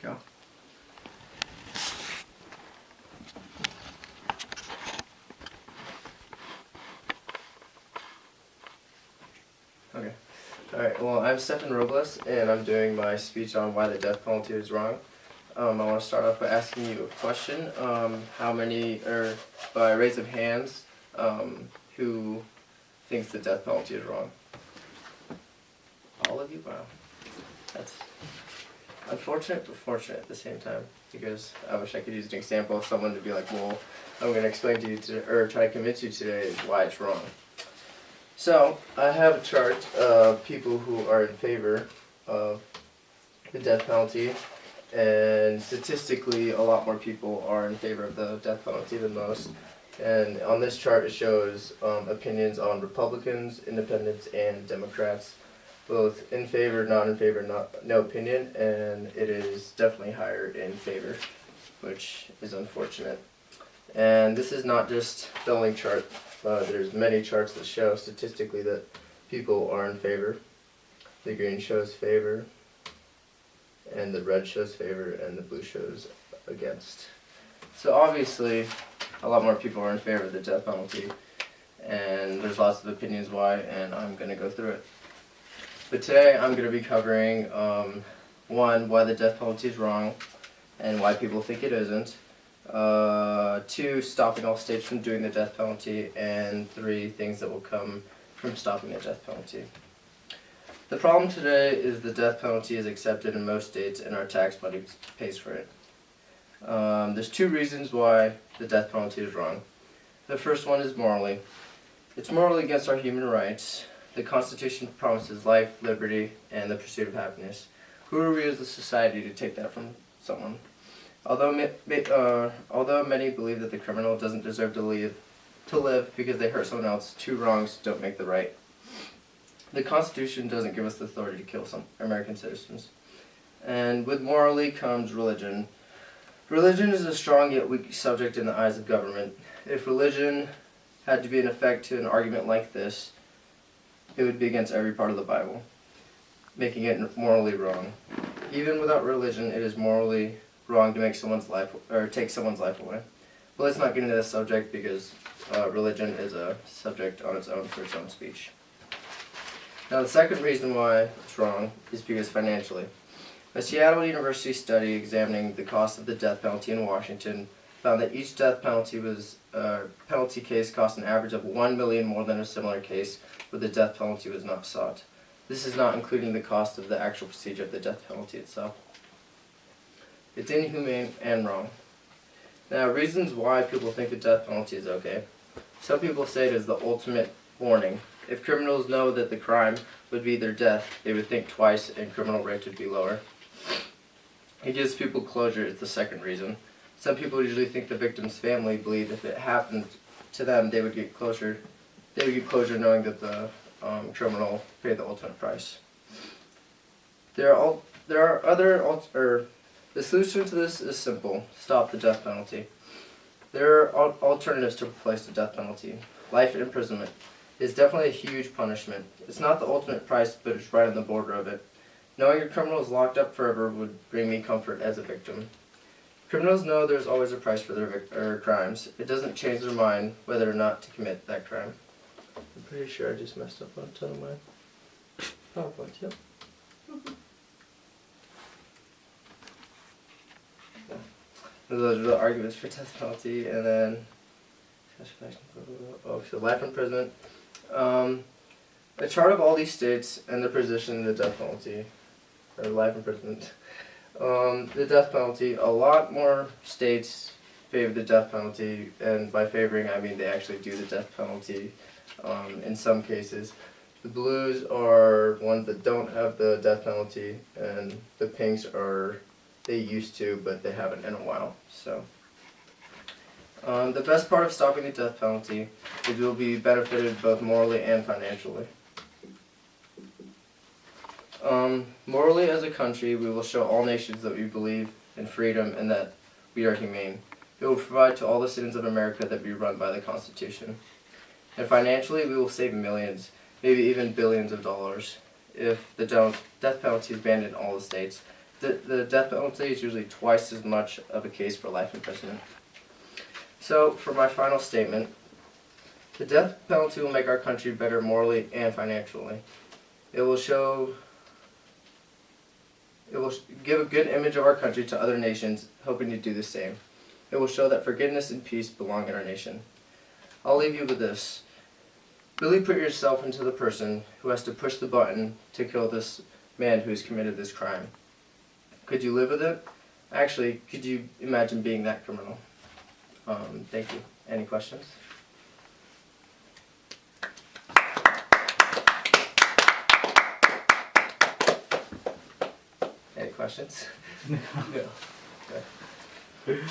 Go. Okay. Alright, well, I'm Stefan Robles, and I'm doing my speech on why the death penalty is wrong. I want to start off by asking you a question. How many, or by raise of hands, who thinks the death penalty is wrong? All of you? Wow. That's unfortunate, but fortunate at the same time, because I wish I could use an example of someone to be like, well, I'm going to explain to you today, or try to convince you today why it's wrong. So, I have a chart of people who are in favor of the death penalty, and statistically a lot more people are in favor of the death penalty than most. And on this chart it shows opinions on Republicans, Independents, and Democrats, both in favor, not in favor, no opinion, and it is definitely higher in favor, which is unfortunate. And this is not just the only chart. There's many charts that show statistically that people are in favor. The green shows favor, and the red shows favor, and the blue shows against. So obviously, a lot more people are in favor of the death penalty, and there's lots of opinions why, and I'm going to go through it. But today I'm going to be covering, 1, why the death penalty is wrong, and why people think it isn't. 2, stopping all states from doing the death penalty, and 3, things that will come from stopping the death penalty. The problem today is the death penalty is accepted in most states and our tax money pays for it. There's 2 reasons why the death penalty is wrong. The first one is morally. It's morally against our human rights. The Constitution promises life, liberty, and the pursuit of happiness. Who are we as a society to take that from someone? Although many believe that the criminal doesn't deserve to live because they hurt someone else, 2 wrongs don't make the right. The Constitution doesn't give us the authority to kill some American citizens. And with morally comes religion. Religion is a strong yet weak subject in the eyes of government. If religion had to be in effect to an argument like this, it would be against every part of the Bible, making it morally wrong. Even without religion, it is morally wrong to make someone's life or take someone's life away. But let's not get into this subject because religion is a subject on its own for its own speech. Now the second reason why it's wrong is because financially. A Seattle University study examining the cost of the death penalty in Washington found that each death penalty case cost an average of $1 million more than a similar case where the death penalty was not sought. This is not including the cost of the actual procedure of the death penalty itself. It's inhumane and wrong. Now, reasons why people think the death penalty is okay. Some people say it is the ultimate warning. If criminals know that the crime would be their death, they would think twice and criminal rates would be lower. It gives people closure is the second reason. Some people usually think the victim's family believe if it happened to them, they would get closure. They would get closure knowing that the criminal paid the ultimate price. The solution to this is simple: stop the death penalty. There are alternatives to replace the death penalty. Life imprisonment is definitely a huge punishment. It's not the ultimate price, but it's right on the border of it. Knowing a criminal is locked up forever would bring me comfort as a victim. Criminals know there's always a price for their crimes. It doesn't change their mind whether or not to commit that crime. I'm pretty sure I just messed up on a ton of my PowerPoint, yep. Those are the arguments for death penalty, and then so life imprisonment. A chart of all these states and their position in the death penalty, or life imprisonment. The death penalty, a lot more states favor the death penalty, and by favoring I mean they actually do the death penalty in some cases. The blues are ones that don't have the death penalty, and the pinks are they used to, but they haven't in a while. So, the best part of stopping the death penalty is we will be benefited both morally and financially. Morally, as a country, we will show all nations that we believe in freedom and that we are humane. It will provide to all the citizens of America that we run by the Constitution. And financially, we will save millions, maybe even billions of dollars if the death penalty is banned in all the states. the death penalty is usually twice as much of a case for life imprisonment. So, for my final statement, the death penalty will make our country better morally and financially. It will give a good image of our country to other nations hoping to do the same. It will show that forgiveness and peace belong in our nation. I'll leave you with this. Really put yourself into the person who has to push the button to kill this man who has committed this crime. Could you live with it? Actually, could you imagine being that criminal? Thank you. Any questions? Any questions? No. Okay.